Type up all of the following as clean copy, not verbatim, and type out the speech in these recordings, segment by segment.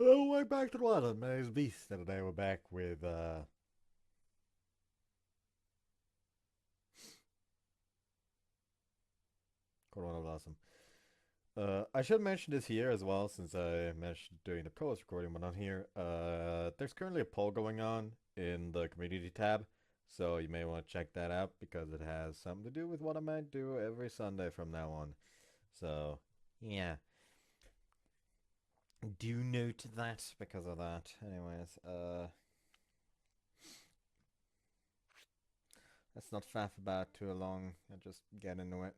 Oh, we're back to the water. My name's Beast, and today we're back with, Corona Blossom. I should mention this here as well, since I mentioned during the co-host recording, but not here. There's currently a poll going on in the community tab, so you may want to check that out because it has something to do with what I might do every Sunday from now on. So, yeah. Do note that because of that. Anyways, let's not faff about too long and just get into it.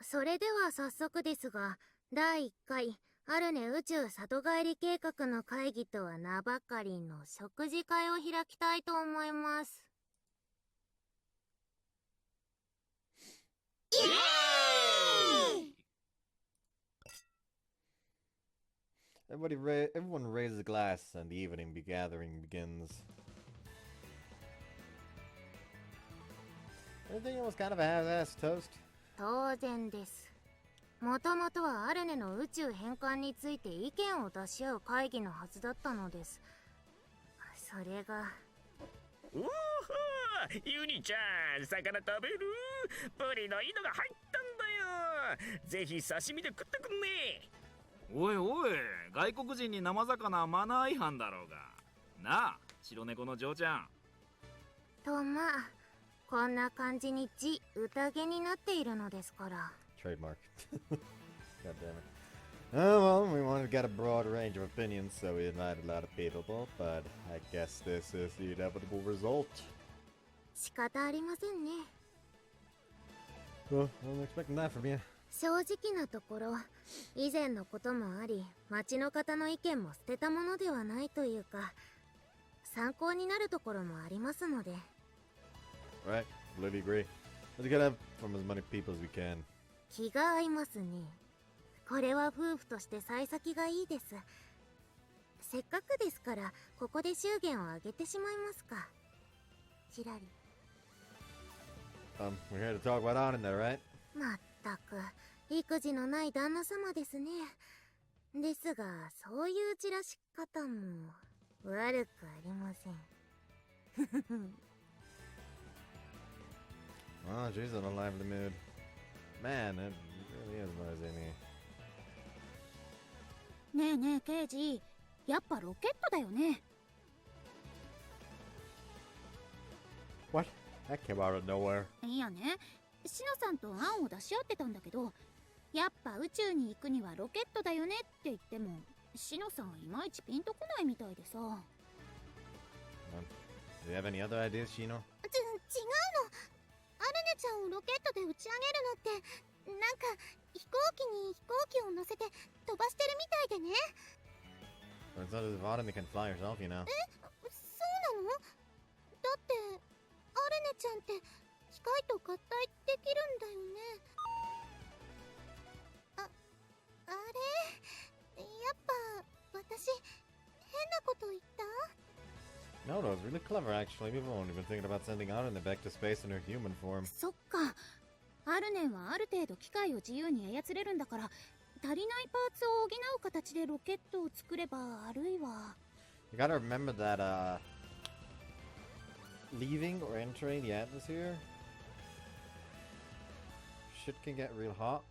それでは早速ですが、第1回アルネ宇宙里帰り計画の会議とは名ばかりの食事会を開きたいと思います。イエーイ Everyone raises a glass and the evening gathering begins. I think it was kind of a half-assed toast. 当然です。もともとはアルネの宇宙返還について意見を出し合う会議のはずだったのです。それが。おお、ユニちゃん、魚食べる？ブリのいいのが入ったんだよ。ぜひ刺身で食ってくんね。おいおい、外国人に生魚マナー違反だろうが。なあ、白猫の嬢ちゃん。とまあ、こんな感じに宴になっているのですから。Trademark. God damn it. Oh, well, we wanted to get a broad range of opinions, so we invited a lot of people, but I guess this is the inevitable result. 仕方ありませんね。Well, I wasn't expecting that from you. 正直なところ、以前のこともあり、町の方の意見も捨てたものではないというか、参考になるところもありますので。Right, completely agree. Let's get it from as many people as we can. 気が合いますね。これは夫婦として幸先がいいです。せっかくですから、ここで祝言を挙げてしまいますか。ちらり。We're here to talk about Auden there, right? まったく、育児のない旦那様ですね。ですが、そういう散らし方も悪くありません。Oh, she's in a lively mood. Man, it really is noisy in here. ねえねえ刑事、やっぱロケットだよね。What? That came out of nowhere. いやね、シノさんと案を出し合ってたんだけど、やっぱ宇宙に行くにはロケットだよねって言っても、シノさんいまいちピンとこないみたいでさ。Do you have any other ideas, Shino? 違うの。アルネちゃんをロケットで打ち上げるのって、なんか飛行機に飛行機を乗せて飛ばしてるみたいでね。It's not as if Auden can fly herself, you know. そうなの？だってアルネちゃんって機械と合体できるんだよね。あれ？やっぱ私変なこと言った？ No, it was really clever, actually. We've only been thinking about sending Auden back to space in her human form. そっか。アルネンはある程度機械を自由に操れるんだから、足りないパーツを補う形でロケットを作れば、あるいは。You gotta remember that, leaving or entering the atmosphere, shit can get real hot.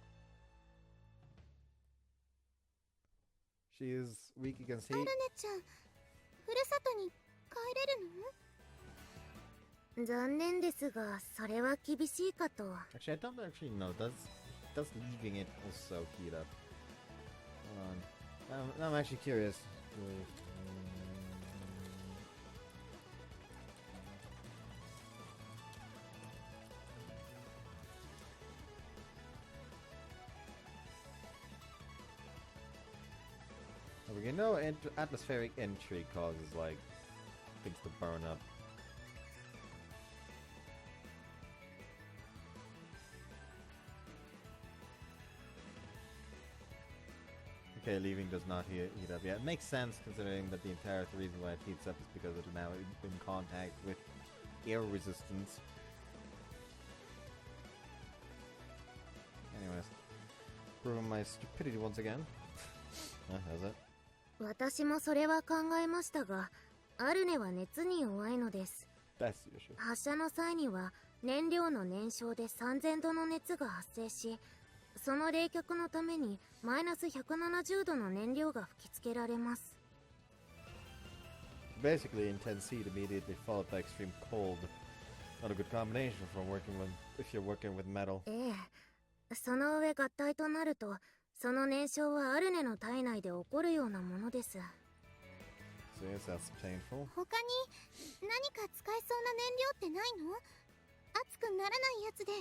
She is weak against アル heat. ネちゃん、ふるさとに帰れるの？残念ですが、それは厳しいかと。Actually, I don't actually know. Does leaving it also heat up? Hold on. I'm actually curious. You know, atmospheric entry causes, like, things to burn up. Okay, leaving does not heat up yet. It makes sense considering that the entire reason why it heats up is because it's now in contact with air resistance. Anyways, proving my stupidity once again. That's it. 私もそれは考えましたが、アルネは熱に弱いのです。 That's the issue. 発射の際には燃料の燃焼で3000度の熱が発生し、その冷却のためにマイナス170度の燃料が吹きつけられます。 Basically, intense heat immediately followed by extreme cold. Not a good combination for working with if you're working with metal. ええ、その上合体となると、その燃焼はアルネの体内で起こるようなものです。 So yes, that's painful. 他に何か使えそうな燃料ってないの？熱くならないやつで。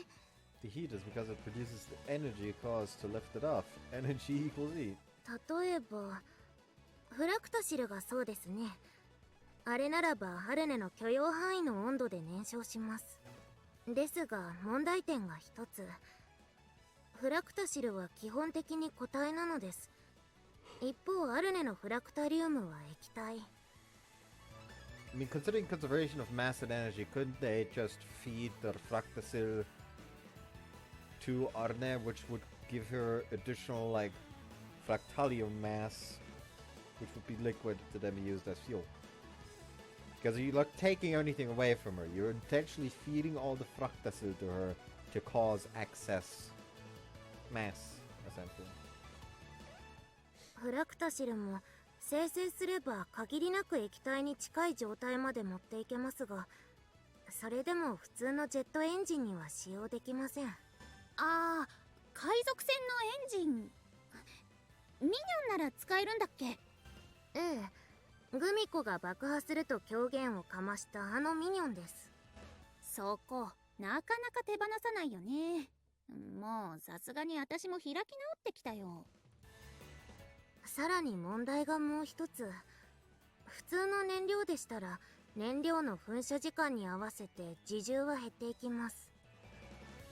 The heat is because it produces the energy caused to lift it off. Energy equals heat. 例えばフラクタシルがそうですね。あれならばアルネの許容範囲の温度で燃焼します。ですが問題点が一つ。フラクタシルは基本的に固体なのです。一方アルネのフラクタリウムは液体。 I mean, considering conservation of mass and energy, couldn't they just feed the Fractasil to Arne, which would give her additional, like, fractalium mass, which would be liquid to then be used as fuel? Because you're not taking anything away from her, you're intentionally feeding all the Fractasil to her to cause excess mass, essentially. フラクタシルも生成すれば限りなく液体に近い状態まで持っていけますが、それでも普通のジェットエンジンには使用できません。ああ、海賊船のエンジン。ミニョンなら使えるんだっけ？ええ、グミコが爆破すると狂言をかましたあのミニョンです。そこ、なかなか手放さないよね。もうさすがに私も開き直ってきたよ。さらに問題がもう一つ。普通の燃料でしたら燃料の噴射時間に合わせて自重は減っていきます。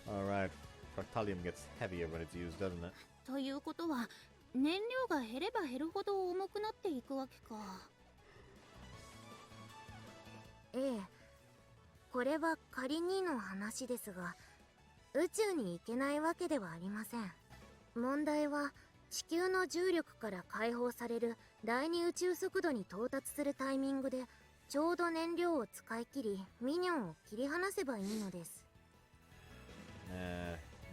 Alright, fractalium gets heavier when it's used, doesn't it? ということは燃料が減れば減るほど重くなっていくわけか。ええ、これは仮にの話ですが、宇宙に行けないわけではありません。問題は地球の重力から解放される第二宇宙速度に到達するタイミングでちょうど燃料を使い切りミニョンを切り離せばいいのです。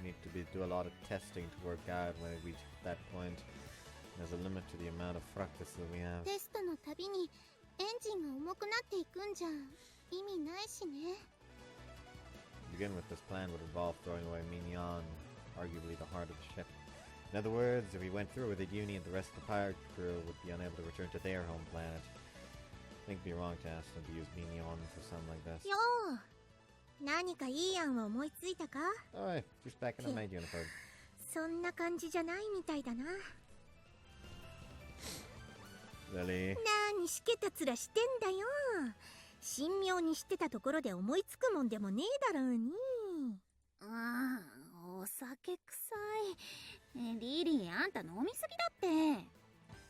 Need to do a lot of testing to work out when it reaches that point. There's a limit to the amount of Fractasil we have. テストのたびにエンジンが重くなっていくんじゃ意味ないしね。To begin with, this plan would involve throwing away Mignon, arguably the heart of the ship. In other words, if we went through with it, Yunie and the rest of the pirate crew would be unable to return to their home planet. I think it'd be wrong to ask them to use Mignon for something like this. よー、何かいい案は思いついたか？ Alright, just back in the maid uniform. そんな感じじゃないみたいだな。 Lily. 何しけたつらしてんだよ。神妙にしてたところで思いつくもんでもねえだろうに。お酒臭い。リリー、あんた飲みすぎだって。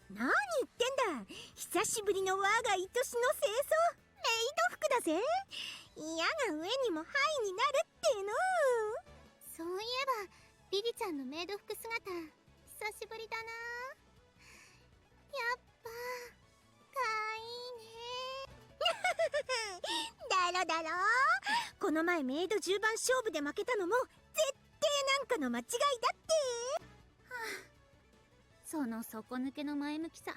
何言ってんだ。久しぶりの我が愛しの清掃メイド服だぜ。嫌が上にもハイになるっての。そういえばリリちゃんのメイド服姿久しぶりだな。やっぱかわいいね。だろだろ。この前メイド10番勝負で負けたのも絶対なんかの間違いだって。その底抜けの前向きさ、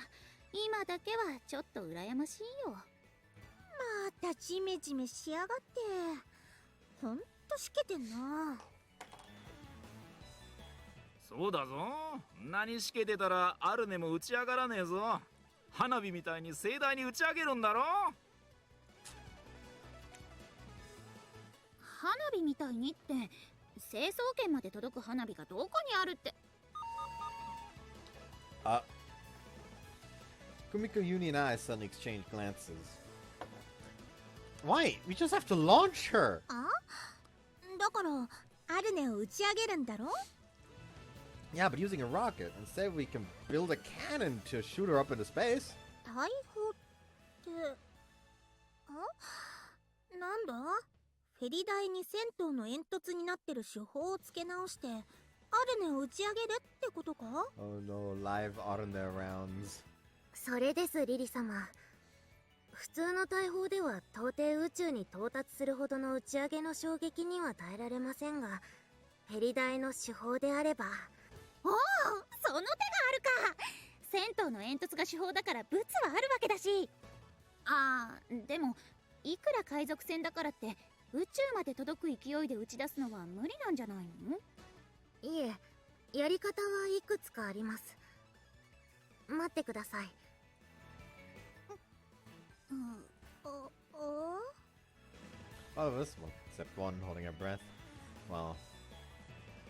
今だけはちょっと羨ましいよ。またジメジメしやがって。ほんとしけてんな。そうだぞ。何しけてたらアルネも打ち上がらねえぞ。花火みたいに盛大に打ち上げるんだろ。花火みたいにって成層圏まで届く花火がどこにあるって。Kumiko, Yunie, and I suddenly exchange glances. Why? We just have to launch her! だからアルネを打ち上げるんだろ。 Yeah, but using a rocket. Instead, we can build a cannon to shoot her up into space. 大砲ってなんだ。フェリダイに銭湯の煙突になってる手法を付け直してアルネを打ち上げるってことか？ Oh no, live Arne rounds. それですリリ様。普通の大砲では到底宇宙に到達するほどの打ち上げの衝撃には耐えられませんが、ヘリ台の手法であれば。おお、その手があるか。銭湯の煙突が手法だからブツはあるわけだし。でもいくら海賊船だからって宇宙まで届く勢いで打ち出すのは無理なんじゃないの？いえ、やり方はいくつかあります。待ってください。All of us, well, except one, holding our breath. Well,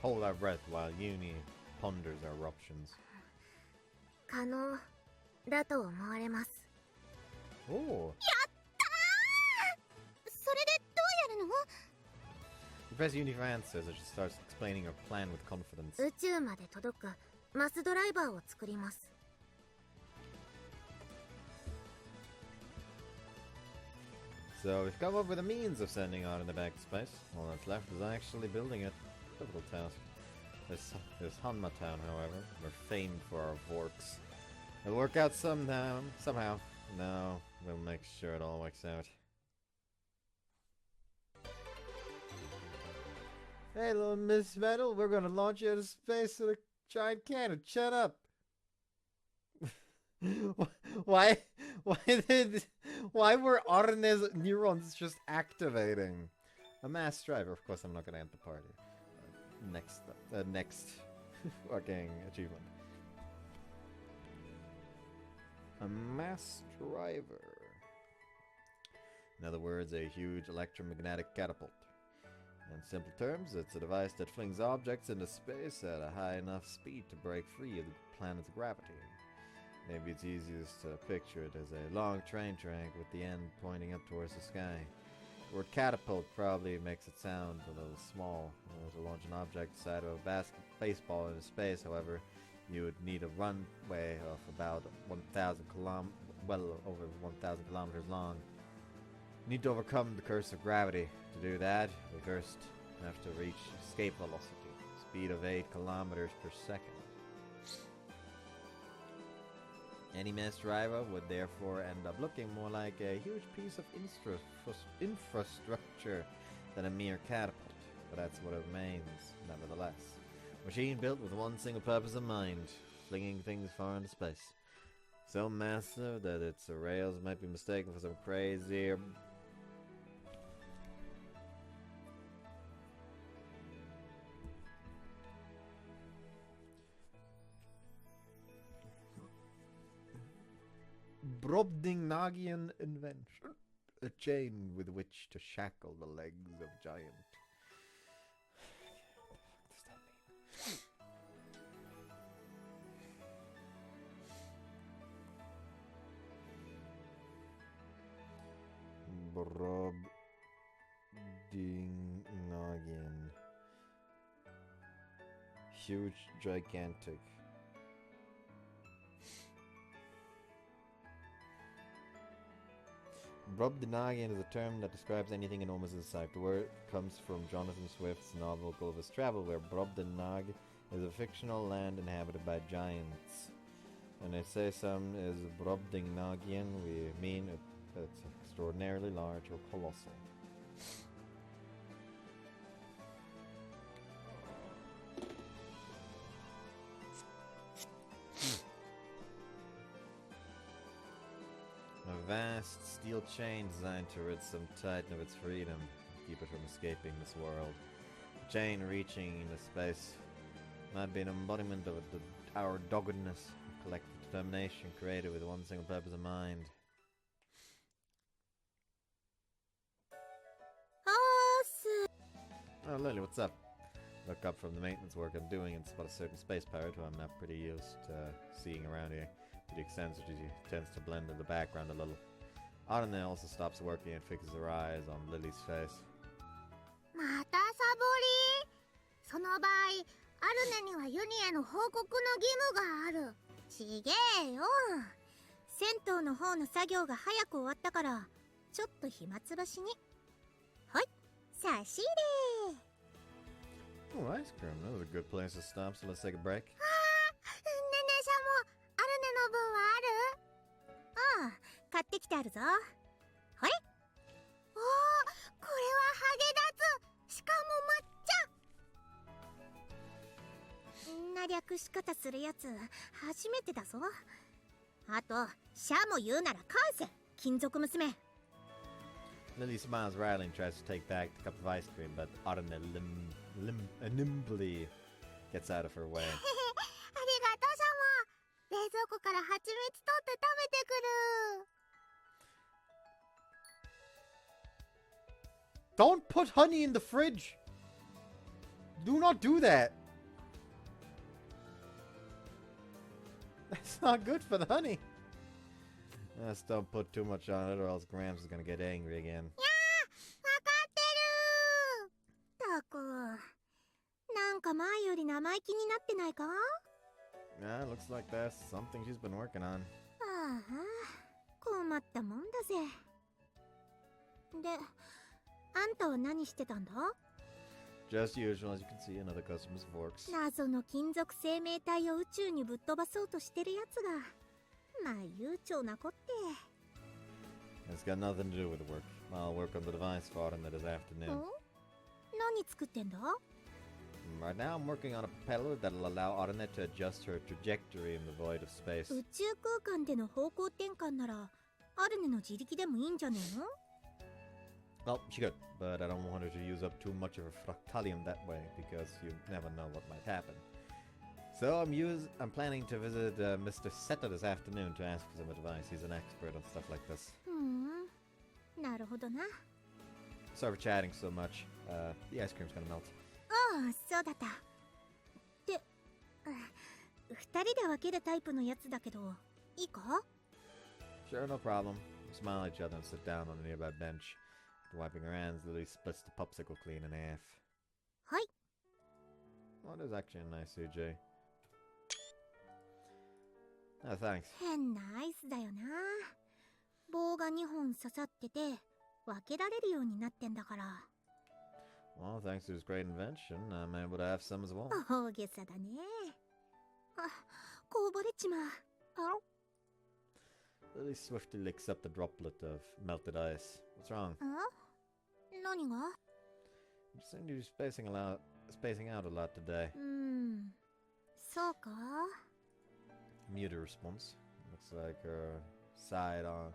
hold our breath while Yunie ponders our options. 可能だと思われます。Oh! やったー！それでどうやるの？ You press Yunie for answers as she starts explaining her plan with confidence. 宇宙まで届くマスドライバーを作ります。So we've come up with a means of sending out into back to space. All that's left is actually building it. Difficult task. This Hanma town, however, we're famed for our vorks. It'll work out somehow. No, we'll make sure it all works out. Hey, little Miss Metal, we're gonna launch you into space with a giant cannon. Shut up. Why were Arne's neurons just activating? A mass driver. Of course, I'm not gonna end the party. Next fucking achievement. A mass driver. In other words, a huge electromagnetic catapult. In simple terms, it's a device that flings objects into space at a high enough speed to break free of the planet's gravity. Maybe it's easiest to picture it as a long train track with the end pointing up towards the sky. The word catapult probably makes it sound a little small. To launch an object the size of a baseball into space, however, you would need a runway of about 1,000 well over 1,000 kilometers long. You need to overcome the curse of gravity. To do that, we first have to reach escape velocity, speed of 8 kilometers per second. Any mass driver would therefore end up looking more like a huge piece of infrastructure than a mere catapult, but that's what it remains, nevertheless. Machine built with one single purpose in mind, flinging things far into space. So massive that its rails might be mistaken for some crazy Brobdingnagian invention. A chain with which to shackle the legs of giant. What does that mean? Brobdingnagian. Huge, gigantic. Brobdingnagian is a term that describes anything enormous in size. The word comes from Jonathan Swift's novel Gulliver's Travel, where Brobdingnag is a fictional land inhabited by giants. When I say some is Brobdingnagian, we mean it's extraordinarily large or colossal. A vast steel chain designed to rid some titan of its freedom, keep it from escaping this world. A chain reaching into space might be an embodiment of our doggedness, a collective determination created with one single purpose in mind. Oh, Lily, what's up? Look up from the maintenance work I'm doing and spot a certain space pirate who I'm not pretty used to seeing around here, to the extent that he tends to blend in the background a little. Arne also stops working and fixes her eyes on Lily's face. またサボり。その場合、アルネにはユニへの報告の義務がある。ちげえよ。銭湯の方の作業が早く終わったから、ちょっと暇つぶしに。はい、差し入れ。Oh, ice cream. That was a good place to stop, so let's take a break. ねねしゃも、アルネの分はある？てあるぞ。ほれ。おー、これはハゲダツ、しかも抹茶。んな略し方するやつ初めてだぞ。あとシャも言うなら返せ、金属娘。 Lily smiles wryly and tries to take back the cup of ice cream, but Arne nimbly gets out of her way. ありがとう、シャモ。冷蔵庫から蜂蜜取って食べてくる。 Don't put honey in the fridge! Do not do that! That's not good for the honey! Just don't put too much on it or else Gramps is gonna get angry again. わかってる。たく、なんか前より生意気になってないか？ Yeah, looks like that's something she's been working on. ああ、困ったもんだぜ。で、あんたは何してたんだ？ Just usual, as you can see, another customer's forks. 謎の金属生命体を宇宙にぶっ飛ばそうとしてるやつが、まあ悠長な子って。 It's got nothing to do with the work. I'll work on the device for Arne this afternoon. 何作ってんだ？ Right now, I'm working on a propeller that'll allow Arne to adjust her trajectory in the void of space. 宇宙空間での方向転換なら、アルネの自力でもいいんじゃねえの？ Well, she could, but I don't want her to use up too much of her fractalium that way, because you never know what might happen. So I'm planning to visit Mr. Seta this afternoon to ask for some advice. He's an expert on stuff like this. なるほどな。 Sorry for chatting so much. The ice cream's gonna melt. ああ、そうだった。で、二人で分けるタイプのやつだけど、いいか？ Sure, no problem. We smile at each other and sit down on a nearby bench. After wiping her hands, Lily splits the popsicle clean in half. はい。 Well, it is actually a nice CJ. Oh, thanks. 変なアイスだよな。棒が2本刺さってて、分けられるようになってんだから。Well, thanks to his great invention, I'm able to have some as well. 大げさだね。あ、こぼれちまう。あ Lily swiftly licks up the droplet of melted ice. What's wrong? 何が？ You seem to be spacing out a lot today. そうか？ Muted response. Looks like her side on.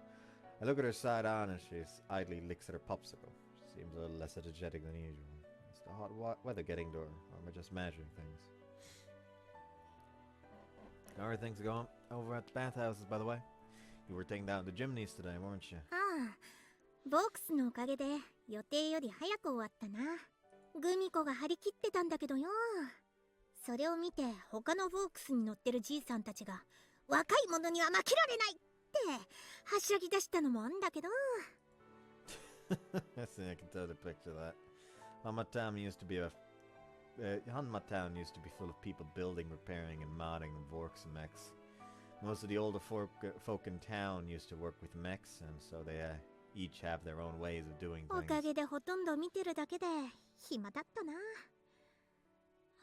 I look at her side on and she idly licks at her popsicle. She seems a little less energetic than usual. Is the hot weather getting to her, or am I just measuring things? How are things going over at the bathhouses, by the way? You were taking down the chimneys today, weren't you? ああ、ボックスのおかげで予定より早く終わったな。グミコが張り切ってたんだけどよ。それを見て他のボックスに乗ってるじいさんたちが若い者には負けられないってはしゃぎ出したのもあんだけど。I see, I can totally picture that. Hanma Town used to be full of people building, repairing, and modding Vorks and mechs. Most of the older folk in town used to work with mechs, and so they each have their own ways of doing おか things. げでほとんど見てるだけで暇だったな。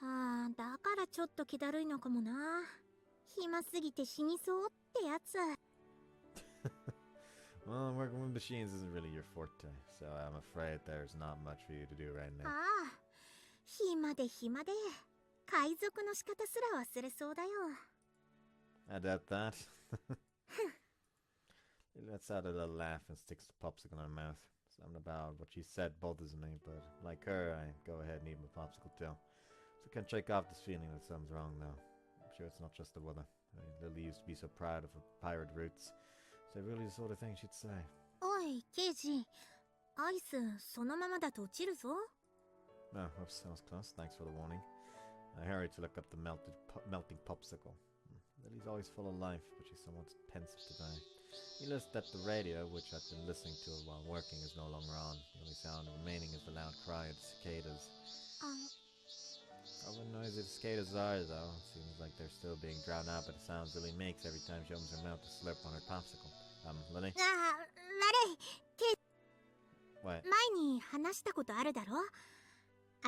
ああ、だからちょっと気だるいのかもな。暇すぎて死にそうってやつ。Well, working with machines isn't really your forte, so I'm afraid there's not much for you to do right あ now. あ、暇で暇で海賊の仕方すら忘れそうだよ。I doubt that. He lets out a little laugh and sticks the popsicle in her mouth. Something about what she said bothers me, but like her, I go ahead and eat my popsicle too. So I can't shake off this feeling that something's wrong now. I'm sure it's not just the weather. Lily used to be so proud of her pirate roots. So really the sort of thing she'd say. おい、刑事。アイス、そのままだと落ちるぞ。Oh, oops, that was close. Thanks for the warning. I hurried to look up the melting popsicle. Lily's always full of life, but she's somewhat pensive today. He listened at the radio, which I'd been listening to while working, is no longer on. The only sound remaining is the loud cry of the cicadas. Probably noisy the cicadas are, though. It seems like they're still being drowned out by the sounds Lily makes every time she opens her mouth to slurp on her popsicle. Lily? ああ、悪い。What? 前に話したことあるだろ？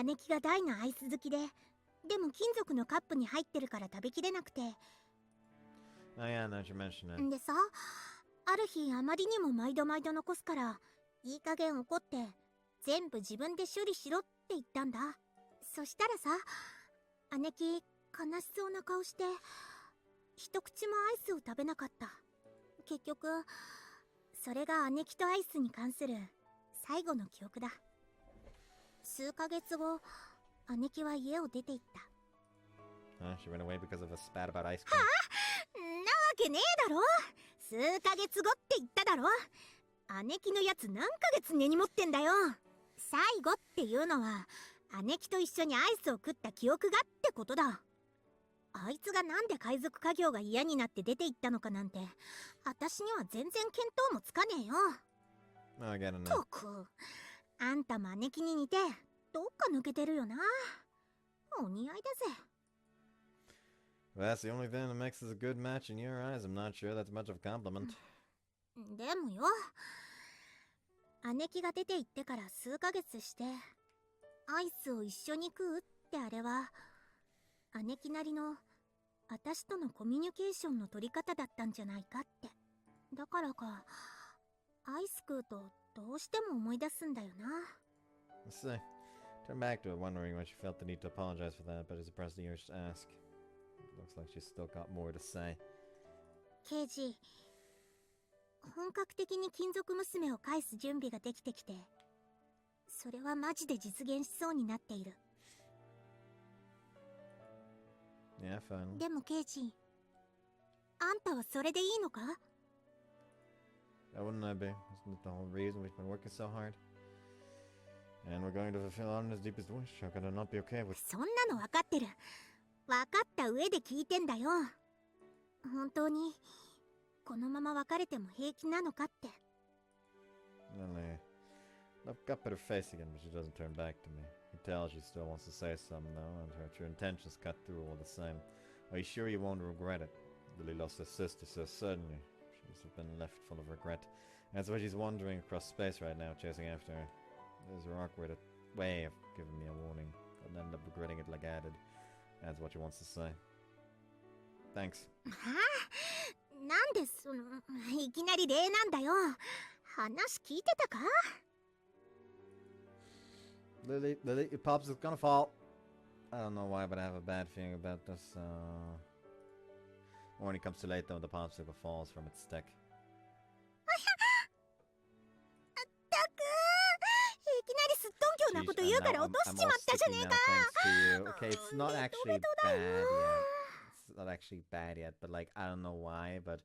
姉貴が大のアイス好きで、でも金属のカップに入ってるから食べきれなくて。Oh yeah, now that you mention it. んでさ、ある日あまりにも毎度毎度残すから、いい加減怒って全部自分で処理しろって言ったんだ。そしたらさ、姉貴悲しそうな顔して一口もアイスを食べなかった。結局それが姉貴とアイスに関する最後の記憶だ。数ヶ月後、姉貴は家を出て行った。She went away because of a spat about ice は cream. あ、んなわけねえだろ。数ヶ月後って言っただろ。姉貴のやつ何ヶ月根に持ってんだよ。最後っていうのは姉貴と一緒にアイスを食った記憶がってことだ。あいつがなんで海賊家業が嫌になって出て行ったのかなんて私には全然見当もつかねえよ。 I get it と now. く、あんたも姉貴に似てどっか抜けてるよな。お似合いだぜ。 Well, that's the only thing that makes this a good match in your eyes. I'm not sure that's much of a compliment. でもよ、姉貴が出て行ってから数ヶ月してアイスを一緒に食うってあれは姉貴なりの私とのコミュニケーションの取り方だったんじゃないかって。だからかアイス食うとどうしても思い出すんだよな。 Let's see. Turn back to it, wondering when she felt the need to apologize for that, but is suppressed the urge to ask. Looks like she's still got more to say. 刑事、本格的に金属娘を返す準備ができてきて、それはマジで実現しそうになっている。 Yeah, finally. でも刑事、あんたはそれでいいのか？ That wouldn't I be? Isn't it the whole reason we've been working so hard? And we're going to fulfill Anna's deepest wish. How could I not be okay with... そんなの分かってる。分かった上で聞いてんだよ。本当にこのまま別れても平気なのかって。 Lily. I've got better face again, but she doesn't turn back to me. You can tell she still wants to say something, though, and her true intentions cut through all the same. Are you sure you won't regret it? Lily lost her sister so suddenly. She's been left full of regret. That's why she's wandering across space right now, chasing after her. There's her awkward way of giving me a warning. I'll end up regretting it like I did. That's what she wants to say. Thanks. はあ、なんでそのいきなり礼なんだよ。話聞いてたか？ Lily, your pops is gonna fall. I don't know why, but I have a bad feeling about this. When it comes too late, though, the popsicle falls from its stick. ったく、いきなりすっとんきょうなこと言うから落としちまったじゃねえか。 Okay, it's not actually bad yet. It's not actually bad yet, but like, I don't know why, but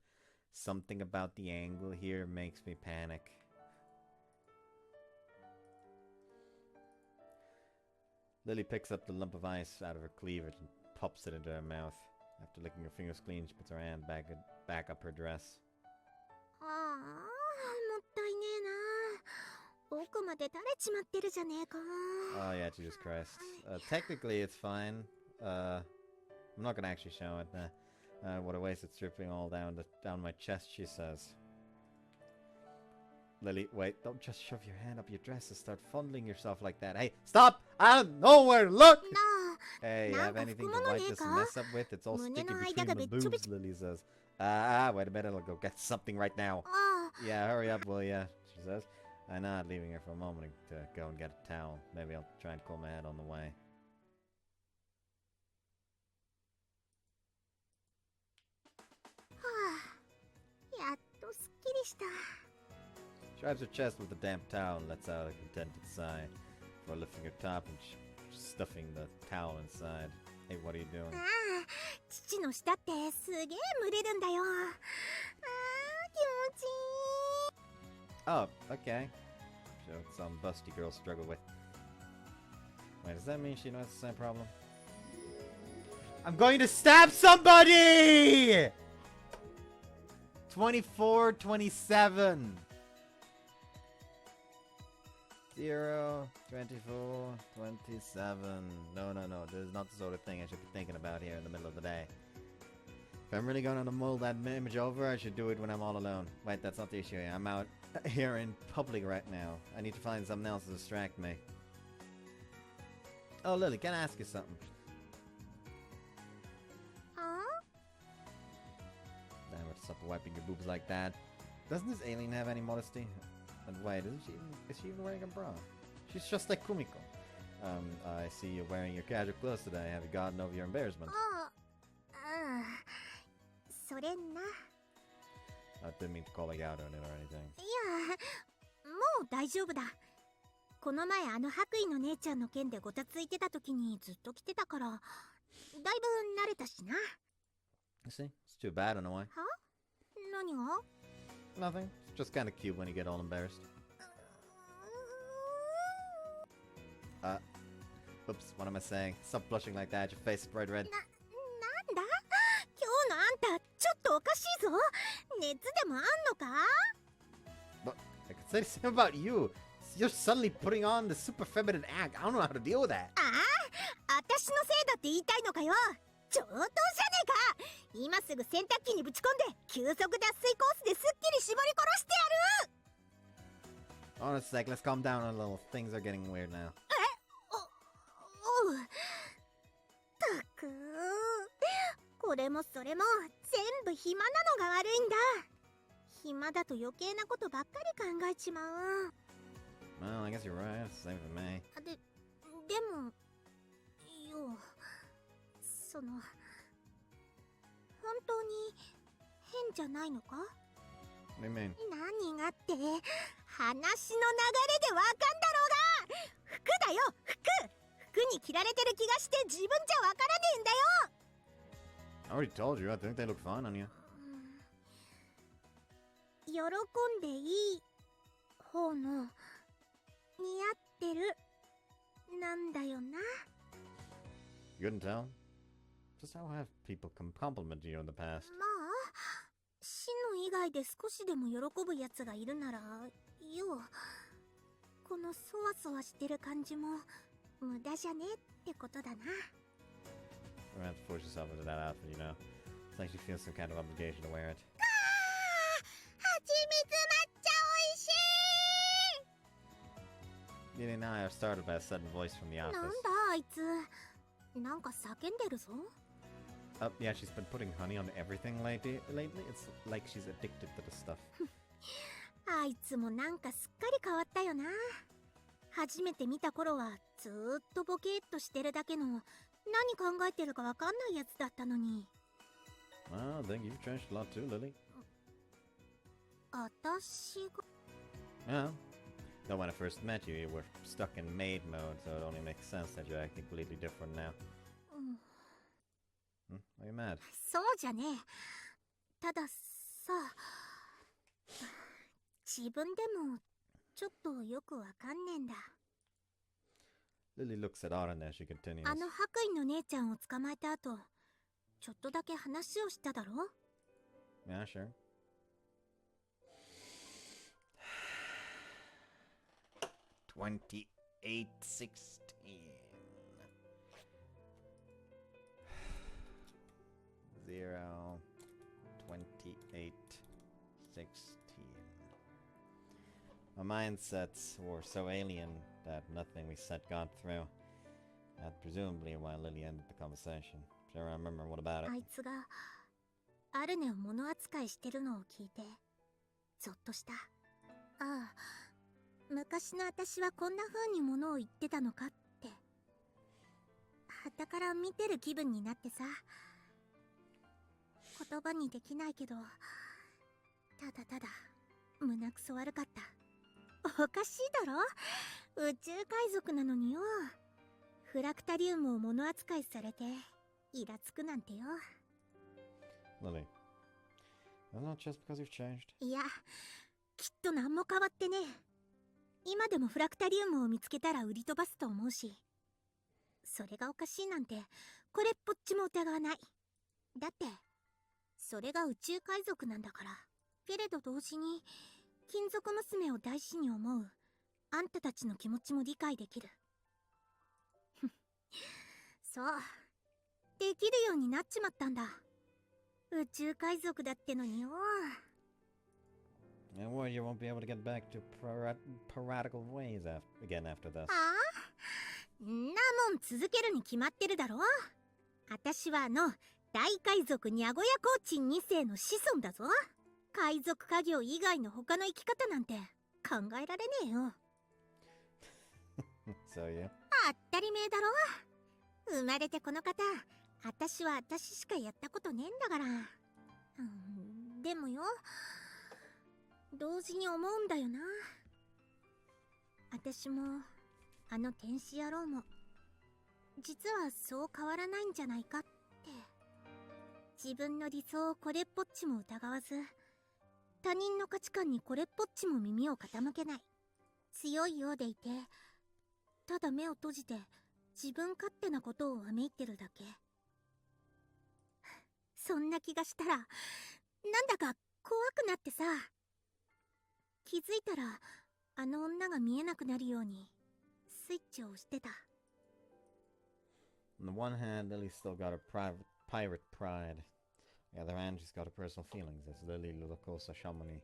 something about the angle here makes me panic. Lily picks up the lump of ice out of her cleavage and pops it into her mouth. After licking her fingers clean, she puts her hand back up her dress. ああ、もったいねえな。奥まで垂れちまってるじゃねえか。 Oh yeah, Jesus Christ. Technically it's fine. I'm not gonna actually show it. What a waste, it's dripping all down my chest, she says. Lily, wait, don't just shove your hand up your dress and start fondling yourself like that. Hey, stop! I don't know where to look! なあ、 Hey, you have anything to wipe this mess up with? It's all sticky between the boobs, Lily says. Wait a minute, I'll go get something right now. ああ、 Yeah, hurry up, will ya? She says. I nod, leaving her for a moment to go and get a towel. Maybe I'll try and cool my head on the way. はあ、やっとすっきりした。 She wipes her chest with a damp towel and lets out a contented sigh before lifting her top and stuffing the towel inside. Hey, what are you doing? ああ、父の舌ってすげえ蒸れるんだよ。ああ、気持ちいい。 Oh, okay. So some busty girls struggle with. Wait, does that mean she knows the same problem? I'm going to stab somebody! 24, 27. 0, 24, 27. No. This is not the sort of thing I should be thinking about here in the middle of the day. If I'm really going to mull that image over, I should do it when I'm all alone. Wait, that's not the issue here. I'm out here in public right now. I need to find something else to distract me. Oh, Lily, can I ask you something? あ Damn it, stop wiping your boobs like that. Doesn't this alien have any modesty? And wait, is she even wearing a bra? She's just like Kumiko. I see you wearing your casual clothes today. Have you gotten over your embarrassment? ああ、それな。 I didn't mean to call you out on it or anything. いや、もう大丈夫だ。この前あの白衣の姉ちゃんの件でごたついてた時にずっと着てたから、だいぶ慣れたしな。You see? It's too bad in a way. は？何が？ Nothing. It's just kind of cute when you get all embarrassed. Oops, what am I saying? Stop blushing like that, your face is bright red. なんだ？今日のあんた、ちょっとおかしいぞ。熱でもあんのか？ But I could say the same about you. You're suddenly putting on the super feminine act. I don't know how to deal with that. ああ、私のせいだって言いたいのかよ。上等じゃねえか。今すぐ洗濯機にぶち込んで急速脱水コースですっきり絞り殺してやる。 Honest sake, let's calm down a little. Things are getting weird now. おう。ったく、これもそれも全部暇なのが悪いんだ。暇だと余計なことばっかり考えちまう。 Well, I guess you're right. It's the same for me. でもよ、その本当に変じゃないのか？ What do you mean? 何がって話の流れでわかんだろうが。服だよ、服に着られてる気がして自分じゃわからねえんだよ。 I already told you. I think they look fine on you. 喜んでいい方の似合ってるなんだよな。 You couldn't tell? Just how have people complimented you in the past? まあ、シノ以外で少しでも喜ぶやつがいるならよ、このそわそわしてる感じも無駄じゃねってことだな。 You don't have to force yourself into that outfit, you know. It's like you feel some kind of obligation to wear it. 蜂蜜抹茶おいしい。 Yunie and I are startled by a sudden voice from the なんだ office. あいつ、なんか叫んでるぞ。 Oh, yeah, she's been putting honey on everything lately. It's like she's addicted to the stuff. あいつもなんかすっかり変わったよな。初めて見た頃はずーっとボケーっとしてるだけの何考えてるかわかんないやつだったのに。 Well, I think you've changed a lot too, Lily. 私が Yeah. Though when I first met you, you were stuck in maid mode, so it only makes sense that you're acting completely different now. うん、 Are you mad? そうじゃねえ。たださ、自分でもちょっとよくわかんねえんだ。 Lily looks at Aran as she continues. あの白衣の姉ちゃんを捕まえた後、ちょっとだけ話をしただろ。 Yeah, sure. $28.16. 0.2816. My mindsets were so alien that nothing we said got through. That's presumably why Lily ended the conversation. Sure, I remember. What about it? あいつがアルネを物扱いしてるのを聞いてゾッとした。ああ、昔の私はこんな風に物を言ってたのかって。傍から見てる気分になってさ。言葉にできないけど、ただただ胸くそ悪かった。おかしいだろ、宇宙海賊なのによ。フラクタリウムを物扱いされてイラつくなんてよ。 Lily, that's not just because you've changed. いや、きっと何も変わってねえ。今でもフラクタリウムを見つけたら売り飛ばすと思うし、それがおかしいなんてこれっぽっちも疑わない。だってそれが宇宙海賊なんだから。けれど同時に金属娘を大事に思うあんたたちの気持ちも理解できる。そう、できるようになっちまったんだ。宇宙海賊だってのによ。 And worry you won't be able to get back to piratical ways again after this. ああ、んなもん続けるに決まってるだろ。あたしは大海賊ニャゴヤコーチン2世の子孫だぞ。海賊家業以外の他の生き方なんて考えられねえよ。So yeah. 当たり前だろ。生まれてこの方、私は私しかやったことねえんだから。でもよ、同時に思うんだよな。私もあの天使野郎も実はそう変わらないんじゃないかって。自分の理想をこれっぽっちも疑わず、他人の価値観にこれっぽっちも耳を傾けない、強いようでいて、ただ目を閉じて自分勝手なことをわめいてるだけ。そんな気がしたらなんだか怖くなってさ。気づいたらあの女が見えなくなるようにスイッチを押してた。 On the one hand, Lily's still got her pirate pride. On the other hand, she's got her personal feelings, as Lily Ludokosa Shamoni.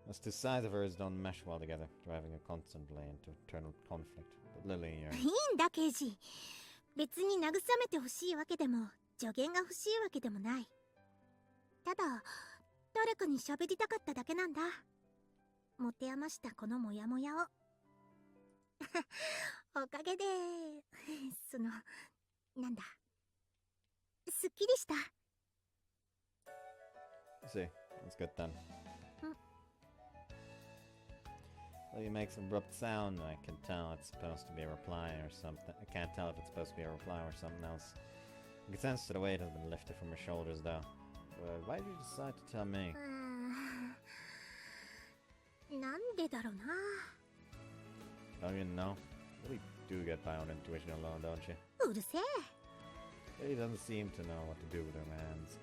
Those two sides of hers don't mesh well together, driving her constantly into eternal conflict. But Lily, いいんだ刑事。別に慰めてほしいわけでも助言が欲しいわけでもない。ただ誰かに喋りたかっただけなんだ。持て余したこのモヤモヤをおかげでなんだ、すっきりした。 see, that's good then. Lily makes an abrupt sound, and I can tell it's supposed to be a reply or something. I can't tell if it's supposed to be a reply or something else. I can sense that the weight has been lifted from her shoulders, though. But why did you decide to tell me? なんでだろうな。 Don't you know? Really do get by on intuition alone, don't you? うるせえ。 Lily doesn't seem to know what to do with her hands.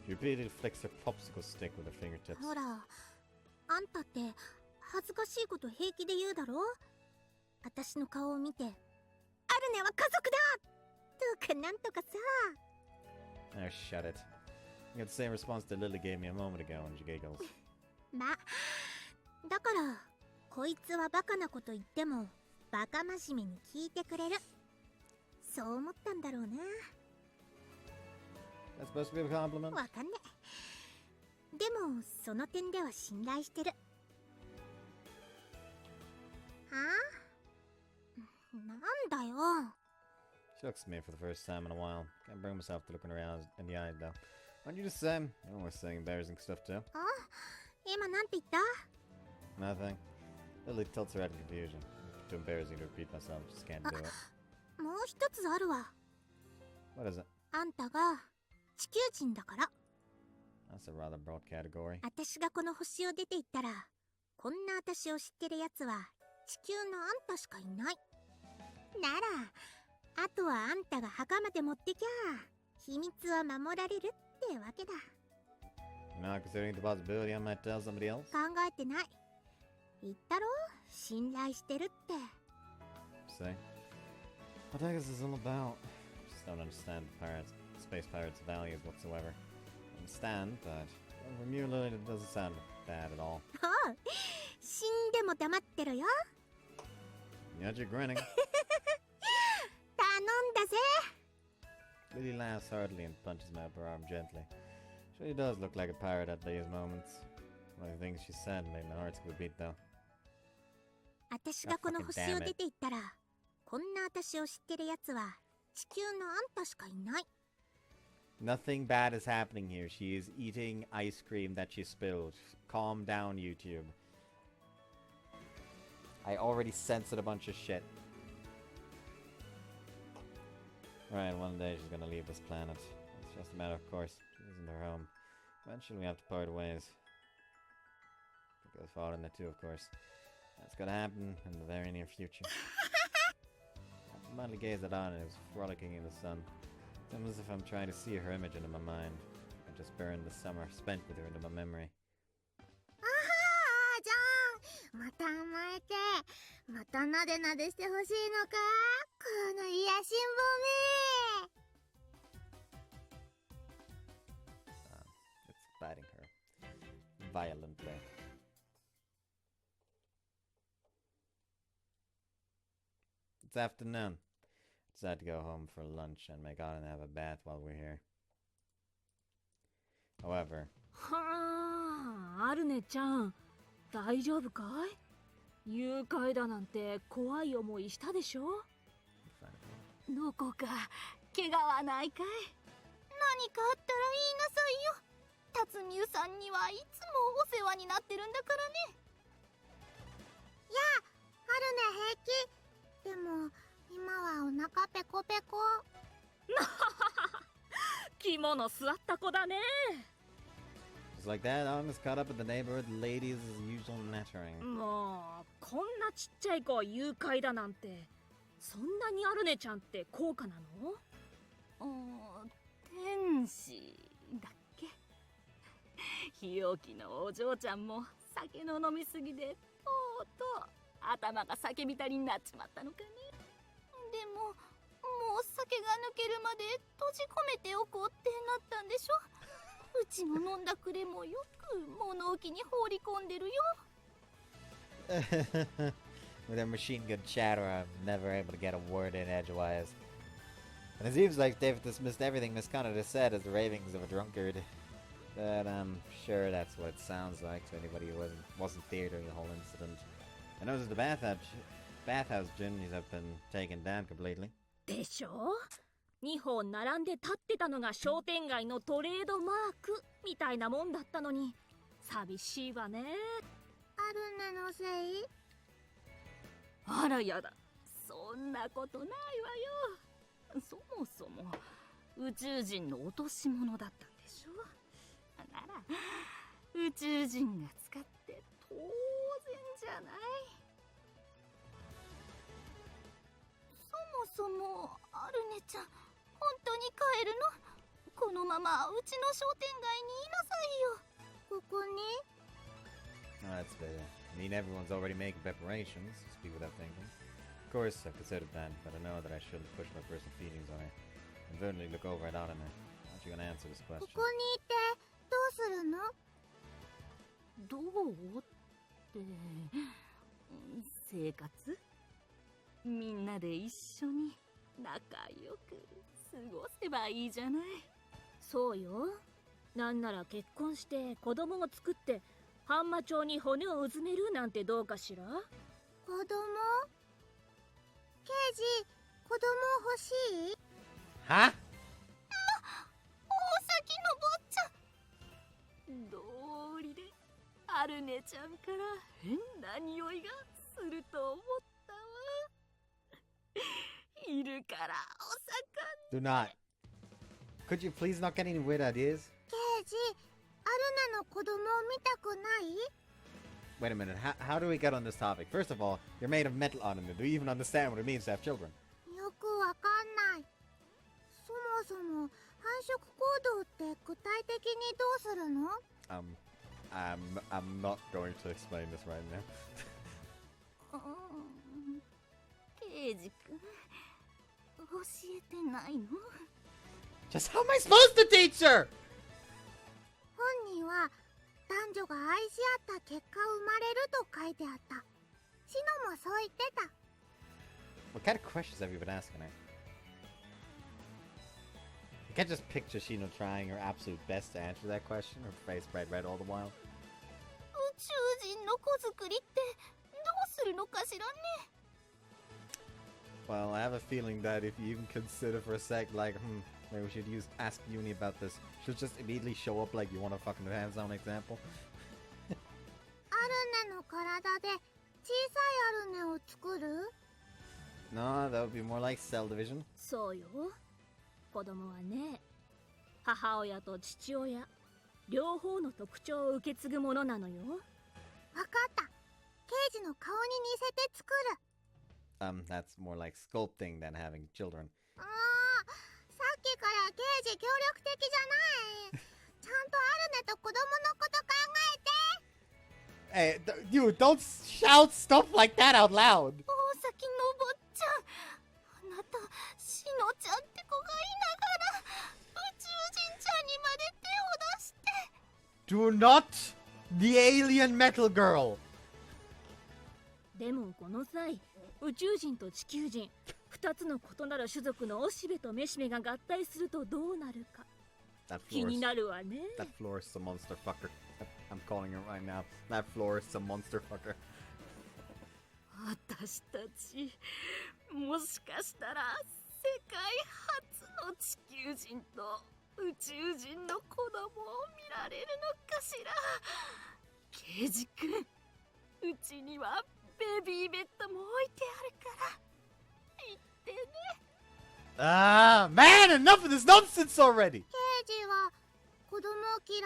She repeatedly flicks her popsicle stick with her fingertips. ほら、あんたって恥ずかしいこと平気で言うだろ。私の顔を見て、アルネは家族だとかなんとかさ。 Oh, shut it. You got the same response that Lily gave me a moment ago, and she giggles. ま、だからこいつはバカなこと言ってもバカ真面目に聞いてくれる、そう思ったんだろうな。 That's supposed to be a compliment? わかんねえ。でもその点では信頼してる。なんだよ。 She looks at me for the first time in a while. Can't bring myself to looking her in the eye, though. Aren't you the same? You're always saying embarrassing stuff, too. あ、今なんて言った？ Nothing. Lily tilts her head in confusion. Too embarrassing to repeat myself. Just can't do it. もう一つあるわ。 What is it? あんたが地球人だから。 That's a rather broad category. 私がこの星を出て行ったら、こんな私を知ってるやつは地球のあんたしかいない。ならあとはあんたが墓まで持ってきゃ秘密は守られるってわけだ。 You're not considering the possibility I might tell somebody else? 考えてない。言ったろ、信頼してるって。 See? What the heck is this all about? I just don't understand space pirates' values whatsoever. I understand, but from you, Lily, it doesn't sound bad at all. おう、死んでも黙ってろよ。 Yet you're grinning. 頼んだぜ。 Lily laughs heartily and punches me up her arm gently. She really does look like a pirate at these moments. One of the things she said made my heart skip a beat, though. 私がこの星を出て行ったら、こんな私を知ってるやつは地球のあんたしかいない。 Nothing bad is happening here. She is eating ice cream that she spilled. Calm down, YouTube. I already censored a bunch of shit. Right, one day she's gonna leave this planet. It's just a matter of course. She isn't her home. Eventually we have to part ways. It goes far in there too, of course. That's gonna happen in the very near future. I mindly gazed at Anna, who was frolicking in the sun. It's almost as if I'm trying to see her image into my mind. I just burned the summer spent with her into my memory. あはーじゃん、また甘えて、またなでなでしてほしいのか、この癒やしんぼめ。 It's biting her violently. It's afternoon. I decided to go home for lunch and make Anna have a bath while we're here. However, はアルネちゃん、大丈夫かい？誘拐だなんて怖い思いしたでしょ？どこか怪我はないかい？何かあったら言いなさいよ。辰巳さんにはいつもお世話になってるんだからね。やあ、アルネ平気。でも今はお腹ペコペコ。肝の据わった子だね。 Just like that, I'm as caught up in the neighborhood ladies as usual nattering. もうこんなちっちゃい子を誘拐だなんて、そんなにアルネちゃんって高価なの？天使だっけ。ひよきのお嬢ちゃんも酒の飲みすぎでとうとう頭が酒びたりになっちまったのかね。でももう酒が抜けるまで閉じ込めておこうってなったんでしょ。うちの飲んだくれもよく物置に放り込んでるよ。With their machine gun chatter, I'm never able to get a word in edgewise. And it seems like they've dismissed everything Miss Connor said as the ravings of a drunkard. But I'm sure that's what it sounds like to anybody who wasn't there during the whole incident. I noticed the bathhouse chimneys have been taken down completely. でしょ？2本並んで立ってたのが商店街のトレードマークみたいなもんだったのに、寂しいわね。アルネのせい？あらやだ、そんなことないわよ。そもそも宇宙人の落とし物だったんでしょ。なら宇宙人が使って当然じゃない。そもそもアルネちゃん、本当に帰るの？このままうちの商店街にいなさいよ。ここに？ Oh, that's better. I mean, everyone's already making preparations, speak without thinking. Of course, I've considered that, but I know that I shouldn't push my personal feelings on her. And certainly look over at Anna. Aren't you gonna answer this こ question? こにいてどうするの？どうって生活？みんなで一緒に仲良く過ごせばいいじゃない。そうよ。なんなら結婚して子供を作って半魔町に骨をうずめるなんてどうかしら？子供？刑事、子供欲しい？ Huh? 大崎の坊ちゃん。道理でアルネちゃんから変な匂いがすると思ったわ。いるからお魚。 Do not. Could you please not get any weird ideas? 刑事、アルネの子供を見たくない？ Wait a minute, how do we get on this topic? First of all, you're made of metal on it. Do you even understand what it means to have children? よくわかんない。そもそも繁殖行動って具体的にどうするの？ I'm not going to explain this right now. 刑事君、教えてないの？ Just how am I supposed to teach her? 本には男女が愛し合った結果生まれると書いてあった。シノもそう言ってた。 What kind of questions have you been asking her? I can't just picture Shino trying her absolute best to answer that question, her face bright red all the while. 宇宙人の子作りってどうするのかしらね。 Well, I have a feeling that if you even consider for a sec, like, maybe we should ask Yunie about this. She'll just immediately show up like you want a fucking hands-on example. アルネの体で小さいアルネを作る？ No, that would be more like cell division. そうよ。子供はね、母親と父親両方の特徴を受け継ぐものなのよ。わかった。刑事の顔に似せて作る。That's more like sculpting than having children. さっきから刑事協力的じゃない。ちゃんとアルネと子供のこと考えて。 Hey, you don't shout stuff like that out loud. 大崎の坊ちゃん、あなたシノちゃんって子がいながら宇宙人ちゃんにまで手を出して。 Do not the alien metal girl. でもこの際、宇宙人と地球人2つの異なる種族のオシベとメシベが合体するとどうなるか That 気に Flores, なるわね。 that Flores is a monster fucker. I'm calling it right now. That florist's a monster fucker. 私たちもしかしたら世界初の地球人と宇宙人の子供を見られるのかしら。ケイジ君、うちにはベビーベッドも置いてあるから行ってね。Ah, man, enough of this nonsense already! 刑事は子供嫌い？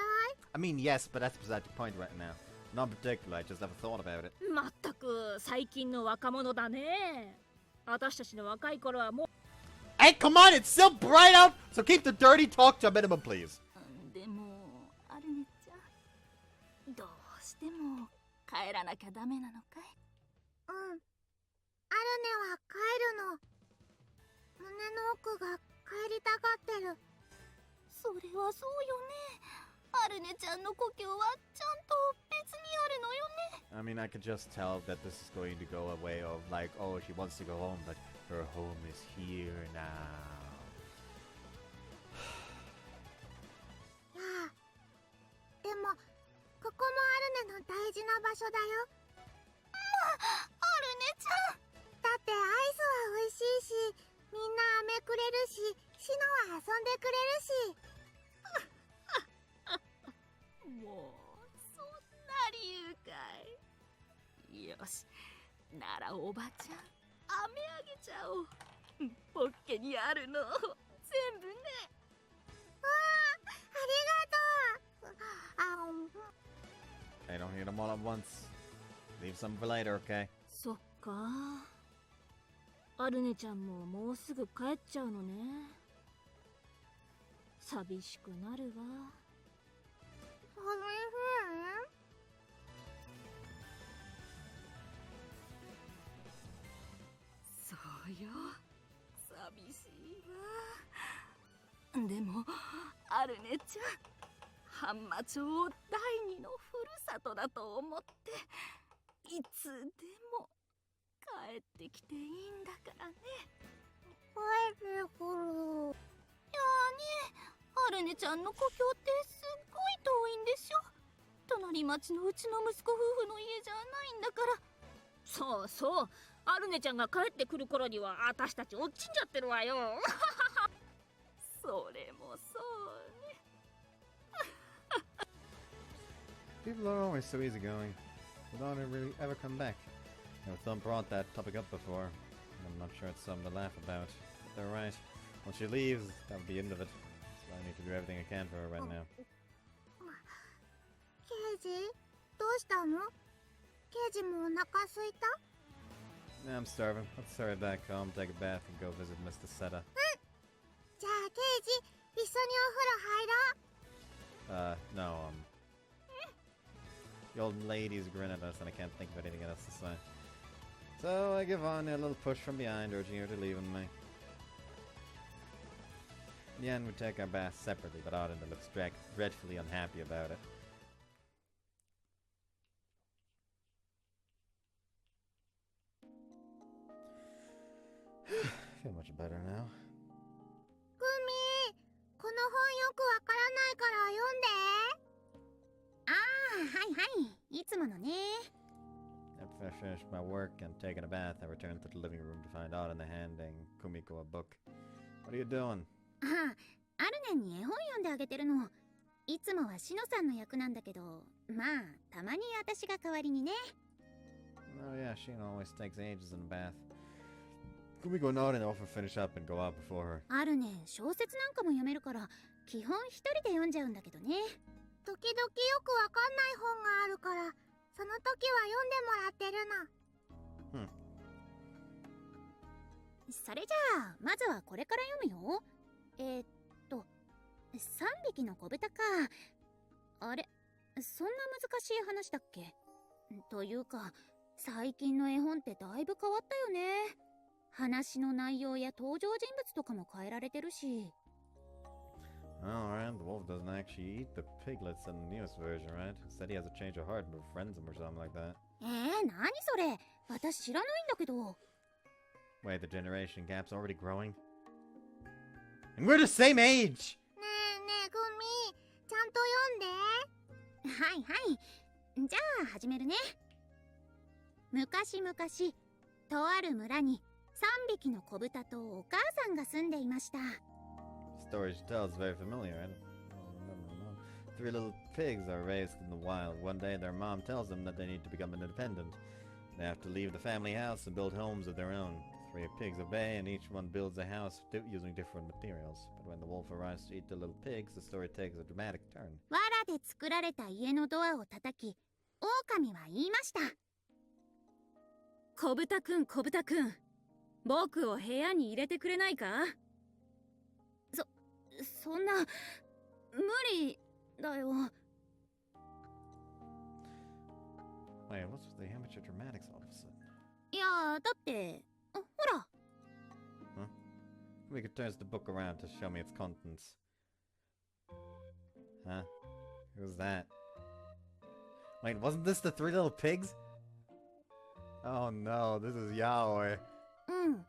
I mean, yes, but that's beside the point right now. Not particular, I just never thought about it. まったく最近の若者だね。私たちの若い頃はもう。 Hey, come on, it's still bright out, so keep the dirty talk to a minimum, please. でもアルネちゃん、どうしても帰らなきゃダメなのかい？うん。アルネは帰るの。胸の奥が帰りたがってる。それはそうよね。アルネちゃんの故郷はちゃんと別にあるのよね。I mean, I could just tell that this is going to go a way of like, oh, she wants to go home, but her home is here now. やあ、でもここもアルネの大事な場所だよ。アルネちゃん。だってアイスは美味しいし、みんな飴くれるし、シノは遊んでくれるし。もうそんな理由かい。よし、ならおばちゃん飴あげちゃおう。ポッケにあるの全部ね。わあ、ありがとう。I don't hear them all at once. Leave some for later, okay? そっか、アルネちゃんももうすぐ帰っちゃうのね。寂しくなるわ。そうよ、寂しいわ。でもアルネちゃん、半魔町を第二のふるさとだと思っていつでも帰ってきていいんだからね。帰ってくる。いやーね、アルネちゃんの故郷ってすっごい遠いんでしょ。隣町のうちの息子夫婦の家じゃないんだから。そうそう、アルネちゃんが帰ってくる頃には私たち落ちんじゃってるわよ。それもそうね。People are always so easygoing. Without it really ever come back. Never thought brought that topic up before. And I'm not sure it's something to laugh about. But they're right. Once she leaves, that'll be the end of it. So I need to do everything I can for her right now. 刑事、どうしたの？刑事もお腹すいた？ Nah, I'm starving. Let's hurry back home, take a bath, and go visit Mr. Seta. じゃあ刑事、一緒にお風呂入ろう。No, the old lady's grinning at us and I can't think of anything else to say. So I give on a little push from behind, urging her to leave with me. In the end, we take our bath separately, but Audenda looks dreadfully unhappy about it. Feel much better now. グミ、この本よくわからないから読んで。ああ、はいはい、いつものね。 After I finished my work and taken a bath, I returned to the living room to find Audenda handing Kumiko a book. What are you doing? ああ、アルネに絵本読んであげてるの。いつもはシノさんの役なんだけど、まあたまに私が代わりにね。 Oh yeah, she always takes ages in the bath. Kumiko and Audenda often finish up and go out before her. アルネ小説なんかも読めるから基本一人で読んじゃうんだけどね。時々よくわかんない本があるから、その時は読んでもらってるの。それじゃあまずはこれから読むよ。3匹の子豚か。あれ、そんな難しい話だっけ？というか最近の絵本ってだいぶ変わったよね。話の内容や登場人物とかも変えられてるし。Alright, the wolf doesn't actually eat the piglets in the newest version, right? Instead he has a change of heart and befriends them or something like that. 何それ？私知らないんだけど。 Wait, the generation gap's already growing? And we're the same age! ねえねえグミ、ちゃんと読んで。はいはい。じゃあ始めるね。昔々、とある村に3匹の子豚とお母さんが住んでいました。Story she tells is very familiar. Three little pigs are raised in the wild. One day their mom tells them that they need to become independent. They have to leave the family house and build homes of their own. Three pigs obey, and each one builds a house using different materials. But when the wolf arrives to eat the little pigs, the story takes a dramatic turn. 藁で作られた家のドアを叩き、狼は言いました。小豚くん、小豚くん、僕を部屋に入れてくれないか？そんな、無理だよ。Wait, what's with the amateur dramatics all of a sudden? いやだって、ほら。We could turn the book around to show me its contents. Huh? Who's that? Wait, wasn't this the three little pigs? Oh no, this is Yaoi. うん。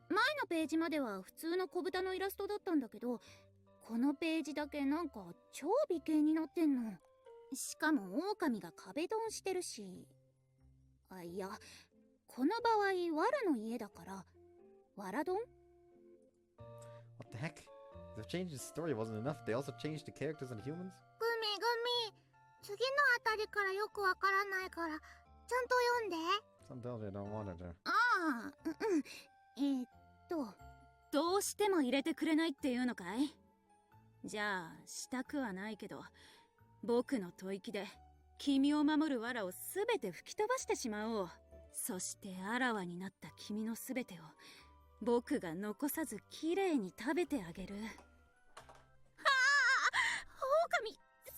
前のページまでは普通の小豚のイラストだったんだけど、このページだけなんか超美形になってんの。しかも狼が壁ドンしてるし。あ、いや、この場合、藁の家だから、藁ドン？ What the heck? The change in story wasn't enough. They also changed the characters and humans? グミ、次のあたりからよくわからないから、ちゃんと読んで。Sometimes I don't want to. ああ、どうしても入れてくれないっていうのかい？じゃあ、したくはないけど、僕の吐息で、君を守る藁をすべて吹き飛ばしてしまおう。そしてあらわになった君のすべてを、僕が残さずきれいに食べてあげる。狼さ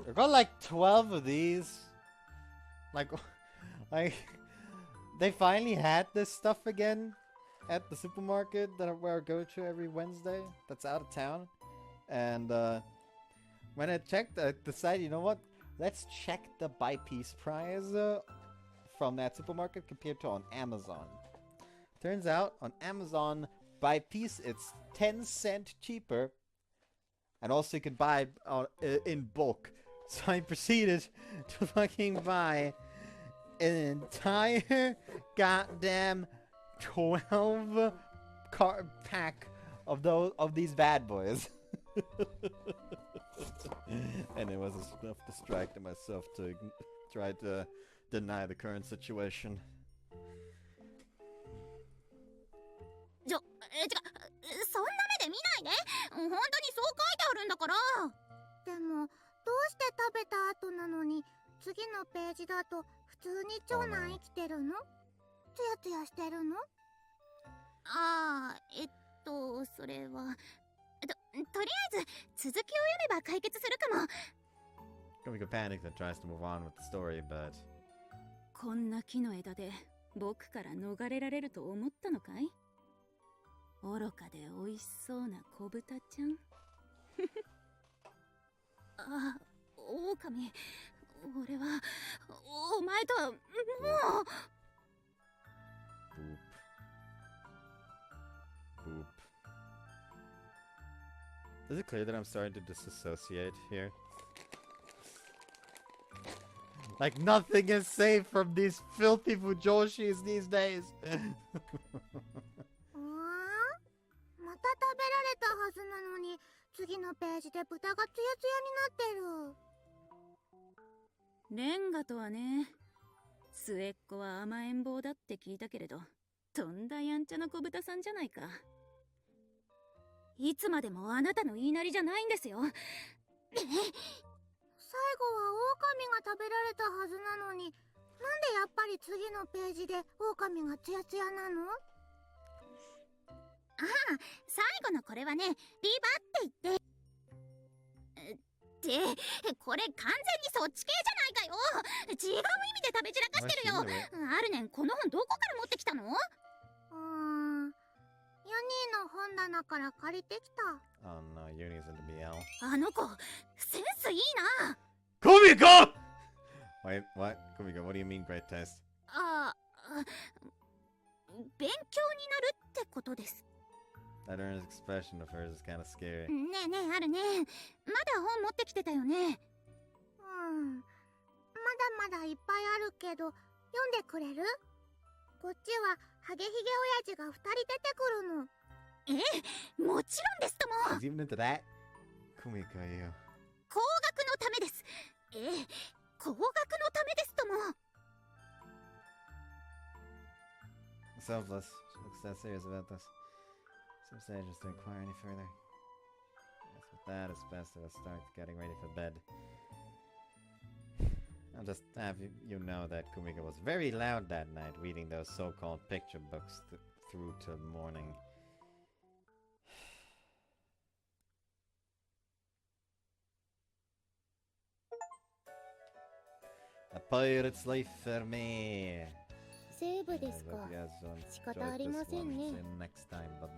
ん。I've got like 12 of these. Like, they finally had this stuff again at the supermarket where I go to every Wednesday. That's out of town. And when I checked, I decided, you know what? Let's check the by piece price from that supermarket compared to on Amazon. Turns out on Amazon by piece it's 10 cents cheaper. And also you can buy in bulk. So I proceeded to fucking buy an entire goddamn 12 pack of these bad boys. And it was enough distracting myself to try to deny the current situation. そんな目で見ないで。本当にそう書いてあるんだから。でも、どうして食べた後なのに、次のページだと普通に長男生きてるの？ツヤツヤしてるの？ああ、それは。とりあえず、続きを読めば解決するかも。Kumiko panics and tries to move on with the story, but... こんな木の枝で僕から逃れられると思ったのかい？愚かで美味しそうな小豚ちゃん。あ、狼。俺は、お前とは、もう。Boop. Is it clear that I'm starting to disassociate here? Like nothing is safe from these filthy fujoshis these days. また食べられたはずなのに、次のページで豚がツヤツヤになってる。レンガとはね、末っ子は甘えん坊だって聞いたけれど、とんだやんちゃな小豚さんじゃないか。いつまでもあなたの言いなりじゃないんですよ。最後は狼が食べられたはずなのに、なんでやっぱり次のページで狼がツヤツヤなの？ああ、最後のこれはね、ビバって言って。これ完全にそっち系じゃないかよ。違う意味で食べ散らかしてるよ。アルネン、この本どこから持ってきたの？ユニーの本棚から借りてきた。Oh no, Yunie's into BL. あの子、センスいいな。Kumiko! Wait, what? Kumiko, what do you mean great taste? 勉強になるってってことです。 That earnest expression of hers is kind of scary. ねえねえあるね、まだ本持ってきてたよね。まだまだいっぱいあるけど、読んでくれる？こっちはハゲヒゲ親父が2人出てくるの。もちろんですとも。 He's even into that? Kumiko, you. 高額のためです。高額のためですとも。 Selfless. She looks that serious about this. Seems dangerous to inquire any further. Guess with that, it's best to start getting ready for bed. I'll just have you know that Kumiko was very loud that night, reading those so-called picture books through till morning. A pirate's life for me. セーブですか。 I hope you guys 仕方あり enjoyed ま this せん one. ね。 See you next time. Bye